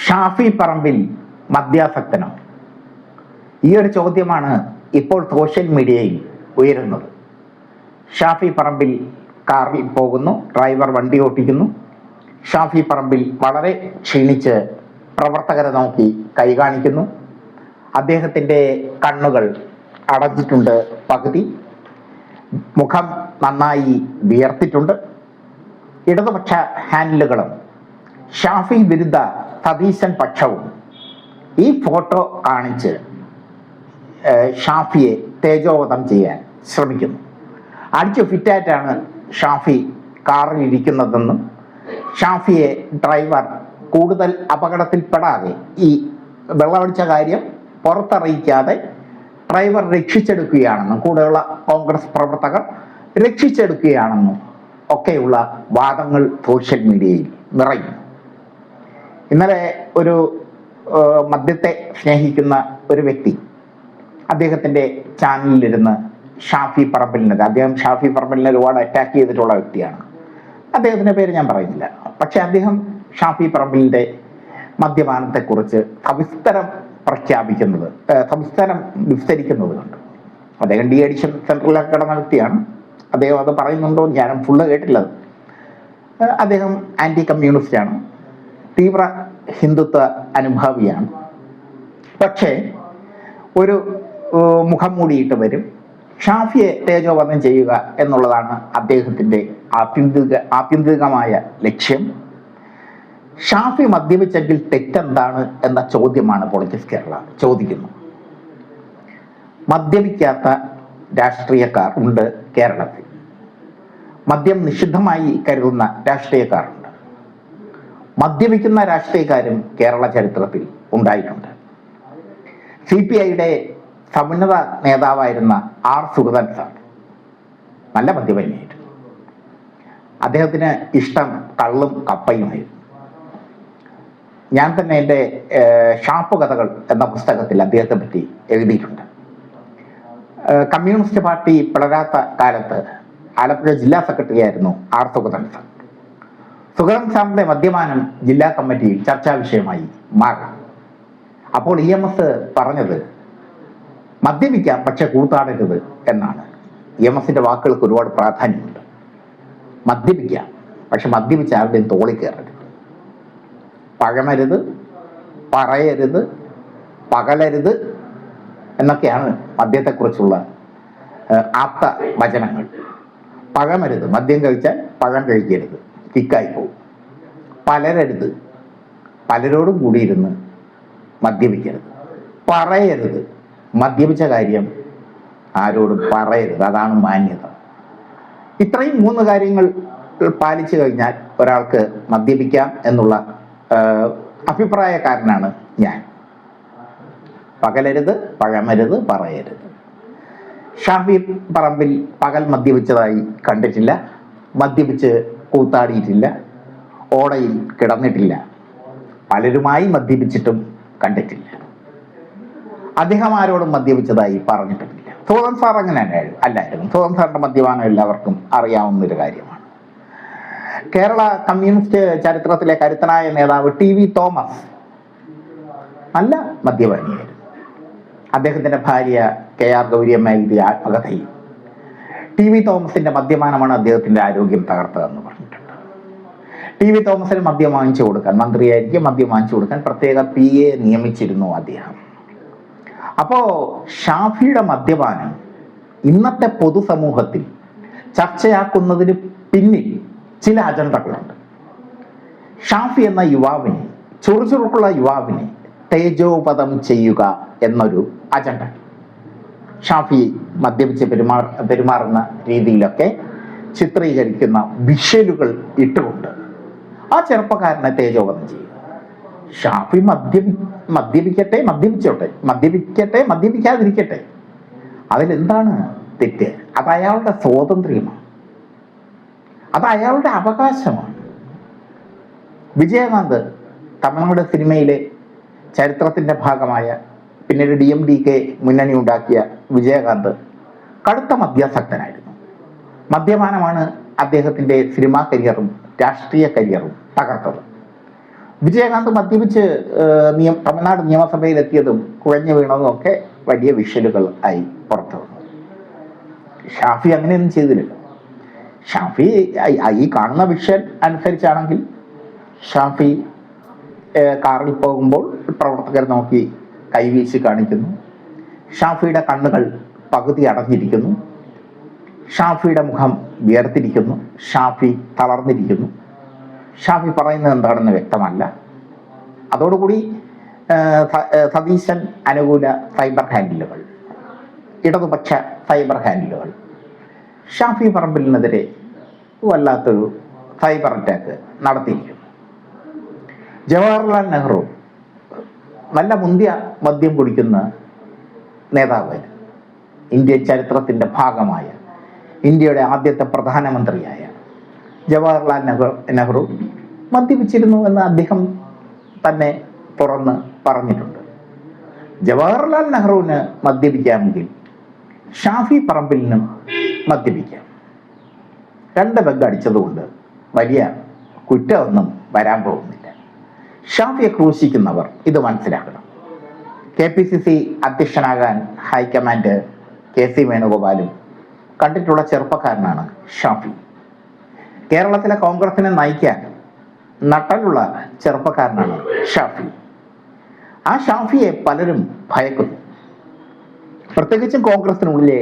ഷാഫി പറമ്പിൽ മദ്യാസക്തനോ? ഈ ഒരു ചോദ്യമാണ് ഇപ്പോൾ സോഷ്യൽ മീഡിയയിൽ ഉയരുന്നത്. ഷാഫി പറമ്പിൽ കാറിൽ പോകുന്നു, ഡ്രൈവർ വണ്ടി ഓട്ടിക്കുന്നു. ഷാഫി പറമ്പിൽ വളരെ ക്ഷീണിച്ച് പ്രവർത്തകരെ നോക്കി കൈ കാണിക്കുന്നു. അദ്ദേഹത്തിൻ്റെ കണ്ണുകൾ അടഞ്ഞിട്ടുണ്ട് പകുതി, മുഖം നന്നായി വിയർത്തിട്ടുണ്ട്. ഇടതുപക്ഷ ഹാൻഡിലുകളും ഷാഫി വിരുദ്ധ സതീശൻ പക്ഷവും ഈ ഫോട്ടോ കാണിച്ച് ഷാഫിയെ തേജോവധം ചെയ്യാൻ ശ്രമിക്കുന്നു. അടിച്ചു ഫിറ്റായിട്ടാണ് ഷാഫി കാറിൽ ഇരിക്കുന്നതെന്നും ഷാഫിയെ ഡ്രൈവർ കൂടുതൽ അപകടത്തിൽപ്പെടാതെ ഈ വെള്ളമടിച്ച കാര്യം പുറത്തറിയിക്കാതെ ഡ്രൈവർ രക്ഷിച്ചെടുക്കുകയാണെന്നും കൂടെയുള്ള കോൺഗ്രസ് പ്രവർത്തകർ രക്ഷിച്ചെടുക്കുകയാണെന്നും ഒക്കെയുള്ള വാദങ്ങൾ സോഷ്യൽ മീഡിയയിൽ നിറയുന്നു. ഇന്നലെ ഒരു മദ്യത്തെ സ്നേഹിക്കുന്ന ഒരു വ്യക്തി അദ്ദേഹത്തിൻ്റെ ചാനലിലിരുന്ന് ഷാഫി പറമ്പിലിനെതിരെ, അദ്ദേഹം ഷാഫി പറമ്പിലിനെ ഒരുപാട് അറ്റാക്ക് ചെയ്തിട്ടുള്ള വ്യക്തിയാണ്, അദ്ദേഹത്തിൻ്റെ പേര് ഞാൻ പറയുന്നില്ല. പക്ഷെ അദ്ദേഹം ഷാഫി പറമ്പിലിൻ്റെ മദ്യപാനത്തെക്കുറിച്ച് സവിസ്തരം വിസ്തരിക്കുന്നത് കണ്ടു. അദ്ദേഹം ഡി അഡിക്ഷൻ സെൻറ്ററിലൊക്കെ കിടന്ന വ്യക്തിയാണ്. അദ്ദേഹം അത് പറയുന്നുണ്ടോ ഞാനും ഫുള്ള് കേട്ടില്ലത്. അദ്ദേഹം ആൻറ്റി കമ്മ്യൂണിസ്റ്റാണ്, തീവ്ര ഹിന്ദുത്വ അനുഭാവിയാണ്. പക്ഷേ ഒരു മുഖം മൂടിയിട്ട് വരും, ഷാഫിയെ തേജോവധം ചെയ്യുക എന്നുള്ളതാണ് അദ്ദേഹത്തിൻ്റെ ആത്യന്തികമായ ലക്ഷ്യം. ഷാഫി മദ്യപിച്ചെങ്കിൽ തെറ്റെന്താണ് എന്ന ചോദ്യമാണ് പൊളിറ്റിക്സ് കേരള ചോദിക്കുന്നത്. മദ്യപിക്കാത്ത രാഷ്ട്രീയക്കാർ ഉണ്ട് കേരളത്തിൽ. മദ്യം നിഷിദ്ധമായി കരുതുന്ന രാഷ്ട്രീയക്കാരുണ്ട്. മദ്യപിക്കുന്ന രാഷ്ട്രീയക്കാരും കേരള ചരിത്രത്തിൽ ഉണ്ടായിട്ടുണ്ട്. CPIയുടെ സമുന്നത നേതാവായിരുന്ന R. സുഗതൻ സാർ നല്ല മദ്യപാനിയായിരുന്നു. അദ്ദേഹത്തിന് ഇഷ്ടം കള്ളും കപ്പയുമായിരുന്നു. ഞാൻ തന്നെ എൻ്റെ ഷാപ്പ് കഥകൾ എന്ന പുസ്തകത്തിൽ അദ്ദേഹത്തെ പറ്റി എഴുതിയിട്ടുണ്ട്. കമ്മ്യൂണിസ്റ്റ് പാർട്ടി പിളരാത്ത കാലത്ത് ആലപ്പുഴ ജില്ലാ സെക്രട്ടറി ആയിരുന്നു R. സുഗതൻ സാർ. സുഗതൻ സാറിൻ്റെ മദ്യപാനം ജില്ലാ കമ്മിറ്റിയിൽ ചർച്ചാ വിഷയമായി മാറി. അപ്പോൾ EMS പറഞ്ഞത് മദ്യപിക്കാം പക്ഷെ കൂത്താടരുത് എന്നാണ്. EMSന്റെ വാക്കുകൾക്ക് ഒരുപാട് പ്രാധാന്യമുണ്ട്. മദ്യപിക്കാം പക്ഷെ മദ്യപിച്ച ആരുടെയും തോളിൽ കയറരുത്, പഴമരുത്, പറയരുത്, പകലരുത് എന്നൊക്കെയാണ് മദ്യത്തെക്കുറിച്ചുള്ള ആപ്ത വചനങ്ങൾ. പഴമരുത്, മദ്യം കഴിച്ചാൽ പഴം കഴിക്കരുത്, കിക്കായി പോകും. പലരരുത്, പലരോടും കൂടിയിരുന്ന് മദ്യപിക്കരുത്. പറയരുത്, മദ്യപിച്ച കാര്യം ആരോടും പറയരുത്, അതാണ് മാന്യത. ഇത്രയും 3 കാര്യങ്ങൾ പാലിച്ചു കഴിഞ്ഞാൽ ഒരാൾക്ക് മദ്യപിക്കാം എന്നുള്ള അഭിപ്രായക്കാരനാണ് ഞാൻ. പകലരുത്, പഴമരുത്, പറയരുത്. ഷാഫി പറമ്പിൽ പകൽ മദ്യപിച്ചതായി കണ്ടിട്ടില്ല, മദ്യപിച്ച് കൂത്താടിയിട്ടില്ല, ഓടയിൽ കിടന്നിട്ടില്ല, പലരുമായി മദ്യപിച്ചിട്ടും കണ്ടിട്ടില്ല. അദ്ദേഹം ആരോടും മദ്യപിച്ചതായി പറഞ്ഞിട്ടുമില്ല. സുഗതൻ സാർ അങ്ങനെ അല്ലായിരുന്നു. സുഗതൻ സാറിന്റെ മദ്യപാനം എല്ലാവർക്കും അറിയാവുന്നൊരു കാര്യമാണ്. കേരള കമ്മ്യൂണിസ്റ്റ് ചരിത്രത്തിലെ കരുത്തനായ നേതാവ് TV തോമസ് നല്ല മദ്യപാനിയായിരുന്നു. അദ്ദേഹത്തിൻ്റെ ഭാര്യ KR ഗൗരിയമ്മ എഴുതിയ ആത്മകഥയിൽ TV തോമസിന്റെ മദ്യപാനമാണ് അദ്ദേഹത്തിന്റെ ആരോഗ്യം തകർത്തതെന്ന് പറഞ്ഞിട്ടുണ്ട്. TV തോമസിന് മദ്യം വാങ്ങിച്ചു കൊടുക്കാൻ, മന്ത്രിയായിരിക്കും മദ്യം വാങ്ങിച്ചു കൊടുക്കാൻ പ്രത്യേക PA നിയമിച്ചിരുന്നു അദ്ദേഹം. അപ്പോൾ ഷാഫിയുടെ മദ്യപാനം ഇന്നത്തെ പൊതുസമൂഹത്തിൽ ചർച്ചയാക്കുന്നതിന് പിന്നിൽ ചില അജണ്ടകളുണ്ട്. ഷാഫി എന്ന യുവാവിനെ, ചുറുചുറുക്കുള്ള യുവാവിനെ തേജോവധം ചെയ്യുക എന്നൊരു അജണ്ട. ഷാഫി മദ്യപിച്ച് പെരുമാറുന്ന രീതിയിലൊക്കെ ചിത്രീകരിക്കുന്ന വിഷ്വലുകൾ ഇട്ടുകൊണ്ട് ആ ചെറുപ്പക്കാരനെ തേജോവധം ചെയ്യുക. ഷാഫി മദ്യപിക്കട്ടെ, മദ്യപിക്കാതിരിക്കട്ടെ, അതിലെന്താണ് തെറ്റ്? അത് അയാളുടെ സ്വാതന്ത്ര്യമാണ്, അത് അയാളുടെ അവകാശമാണ്. വിജയകാന്ത് തമിഴ്നാട് സിനിമയിലെ ചരിത്രത്തിൻ്റെ ഭാഗമായ പിന്നീട് DMDK മുന്നണി ഉണ്ടാക്കിയ വിജയകാന്ത് കടുത്ത മദ്യാസക്തനായിരുന്നു. മദ്യപാനമാണ് അദ്ദേഹത്തിൻ്റെ സിനിമാ കരിയറും രാഷ്ട്രീയ കരിയറും തകർത്തത്. വിജയകാന്ത് മദ്യപിച്ച് തമിഴ്നാട് നിയമസഭയിലെത്തിയതും കുഴഞ്ഞു വീണതും ഒക്കെ വലിയ വിഷ്വലുകൾ ആയി പുറത്തു വന്നു. ഷാഫി അങ്ങനെയൊന്നും ചെയ്തില്ല. ഷാഫി ഈ കാണുന്ന വിഷ്വൽ അനുസരിച്ചാണെങ്കിൽ ഷാഫി കാറിൽ പോകുമ്പോൾ പ്രവർത്തകർ നോക്കി കൈവീശി കാണിക്കുന്നു. ഷാഫിയുടെ കണ്ണുകൾ പകുതി അടഞ്ഞിരിക്കുന്നു. ഷാഫിയുടെ മുഖം വിയർത്തിരിക്കുന്നു. ഷാഫി തളർന്നിരിക്കുന്നു. ഷാഫി പറയുന്നത് എന്താണെന്ന് വ്യക്തമല്ല. അതോടുകൂടി സതീശൻ അനുകൂല സൈബർ ഹാൻഡിലുകൾ, ഇടതുപക്ഷ സൈബർ ഹാൻഡിലുകൾ ഷാഫി പറമ്പിലിനെതിരെ വല്ലാത്തൊരു സൈബർ അറ്റാക്ക് നടത്തിയിരിക്കുന്നു. ജവഹർലാൽ നെഹ്റു നല്ല മുന്തിയ മദ്യം കുടിക്കുന്ന നേതാവ്, ഇന്ത്യൻ ചരിത്രത്തിൻ്റെ ഭാഗമായ ഇന്ത്യയുടെ ആദ്യത്തെ പ്രധാനമന്ത്രിയായ ജവഹർലാൽ നെഹ്റു മദ്യപിച്ചിരുന്നു എന്ന് അദ്ദേഹം തന്നെ തുറന്ന് പറഞ്ഞിട്ടുണ്ട്. ജവഹർലാൽ നെഹ്റുവിന് മദ്യപിക്കാമെങ്കിൽ ഷാഫി പറമ്പിലിനും മദ്യപിക്കാം. 2 പെഗ് അടിച്ചതുകൊണ്ട് വലിയ കുറ്റമൊന്നും വരാൻ പോകുന്നില്ല. ഷാഫിയെ ക്രൂശിക്കുന്നവർ ഇത് മനസ്സിലാക്കണം. KPCC അധ്യക്ഷനാകാൻ ഹൈക്കമാൻഡ് KC വേണുഗോപാലും കണ്ടിട്ടുള്ള ചെറുപ്പക്കാരനാണ് ഷാഫി. കേരളത്തിലെ കോൺഗ്രസിനെ നയിക്കാൻ നട്ടലുള്ള ചെറുപ്പക്കാരനാണ് ഷാഫി. ആ ഷാഫിയെ പലരും ഭയക്കുന്നു, പ്രത്യേകിച്ചും കോൺഗ്രസിനുള്ളിലെ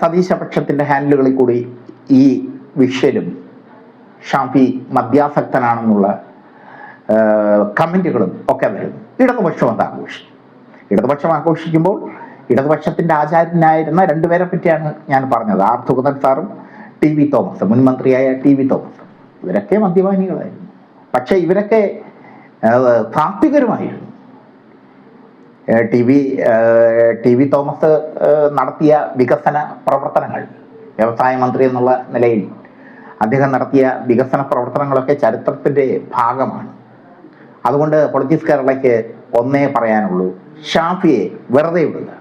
സതീശപക്ഷത്തിൻ്റെ ഹാൻഡിലുകളിൽ കൂടി ഈ വിഷ്വലും ഷാഫി മദ്യാസക്തനാണെന്നുള്ള കമൻറ്റുകളും ഒക്കെ വരുന്നു. ഇടതുപക്ഷം അത് ആഘോഷിക്കും. ഇടതുപക്ഷം ആഘോഷിക്കുമ്പോൾ ഇടതുപക്ഷത്തിൻ്റെ ആചാര്യനായിരുന്ന 2 പേരെ പറ്റിയാണ് ഞാൻ പറഞ്ഞത്. ആർ സുഗതൻ സാറും TV തോമസ്, മുൻ മന്ത്രിയായ TV തോമസ്. ഇവരൊക്കെ മദ്യപാനികളായിരുന്നു. പക്ഷേ ഇവരൊക്കെ താത്വികരുമായിരുന്നു. TV തോമസ് നടത്തിയ വികസന പ്രവർത്തനങ്ങൾ, വ്യവസായ മന്ത്രി എന്നുള്ള നിലയിൽ അദ്ദേഹം നടത്തിയ വികസന പ്രവർത്തനങ്ങളൊക്കെ ചരിത്രത്തിൻ്റെ ഭാഗമാണ്. അതുകൊണ്ട് പൊളിറ്റിക്സ് കേരളയ്ക്ക് ഒന്നേ പറയാനുള്ളൂ: ഷാഫിയെ വെറുതെ വിടുക.